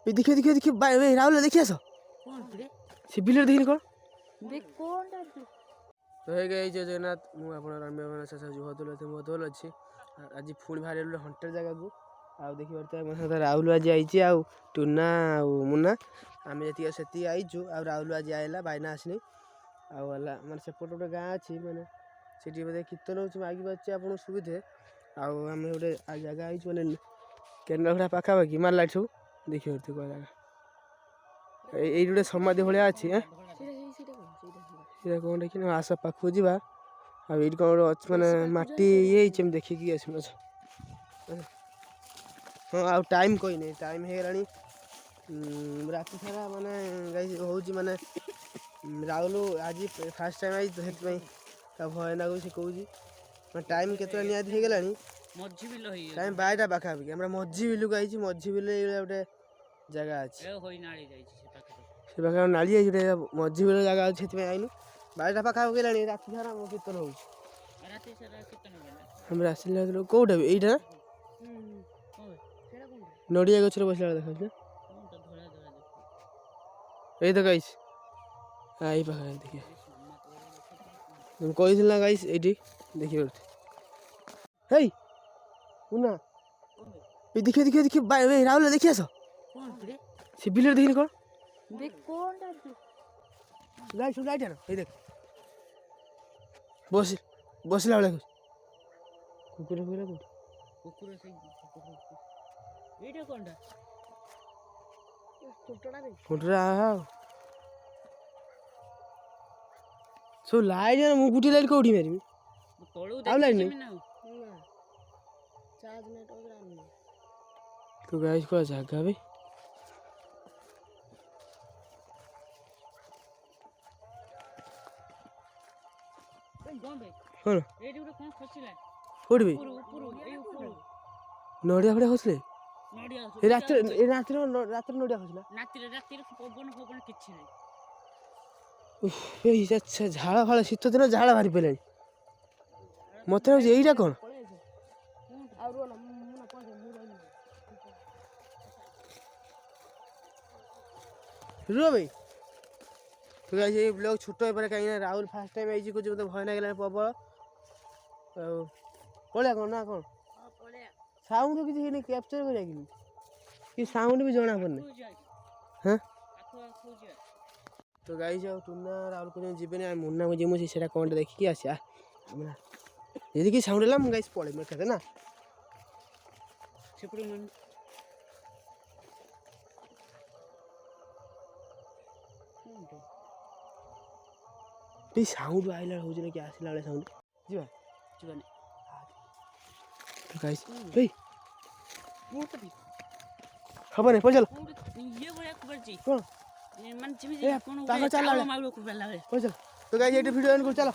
देखिए देखिए देखिए राहुल देखिए आस से बिल देखिए कौन तो है गई जय जगन्नाथ मुझे अच्छी आज पुणी बाहर हंटर जगह को आउ देखी पार्थ राहुल आज आई आउ टुना मुना आम जी से आईचु आ राहुल आज आएगा बाइना आसनी आला मैंने सेपट गोटे गाँ अच्छी मैंने सीटी बोधे कीर्तन हो मागि पार्टी आप सुविधे आम गोटे जगह आई मैंने केन्द्रापड़ा पाखापाखि मार लाइट सब देखिए कौ जगह ये गोटे समाधि भाया अच्छी कौन देखी आस पाखु जा आई कौन मैंने मटी ये देखिकी आस हाँ आ टाइम कोई नहीं टाइम है राति सारा माने हूँ माने राहुल आज फास्ट टाइम आई तो भय लगुच से कौन टाइम के निहत हो गला टाइम 12टा पाखापाखि हमारा मझी बिलू आई मझी बिल गोटे जगह अच्छे से पाखे नाली गोटे मझी बिल जगह अच्छे आईनु 12टा पाखापाखि गलानी राति सारा कीर्तन हो आसला कौटा यहीटा नड़िया गचर बसला देखा ये तो गाइस आई पाखे देखिए तुम कही ना गाइस ये देखिए हे उना देखिए देखिए देखिए राहुल देखिए आस से बिल देखिए कौन लाइट लाइट है ना देख बसला बेला कुकुर कुकुरा सब लाइट है मुझे गुटी लाइट कौटी मारि लाइट नहीं तो गाइस को जगह भी कौन कोड़ी नड़िया फड़िया खसले रात नड़िया खसला अच्छा झाड़ फाड़ शीत दिन झाड़ बाहरी पे मत यहीटा कौन रुह भाई तो ये ब्लॉग छोट हो कहीं राहुल फास्ट टाइम आई कुछ मतलब भय ना प्रबल पलिया कौन ना कौन साउंड तो किसी कैप्चर कर साउंड भी जना पड़े हाँ तो गाई जाओ टुना राहुल को जीवन मुन्ना को जी से कौन देखिकी आसा यदि कि साउंड है गाइस पड़े मेरे ना साउंड आइला हो कि आसला बेले साउंड जीवा तो गाइस हे खबर नहीं चल ये बड़ा खबर जी कौन मन चिमी जी कौन चल तो गाइस ये वीडियो एंड कर चलो।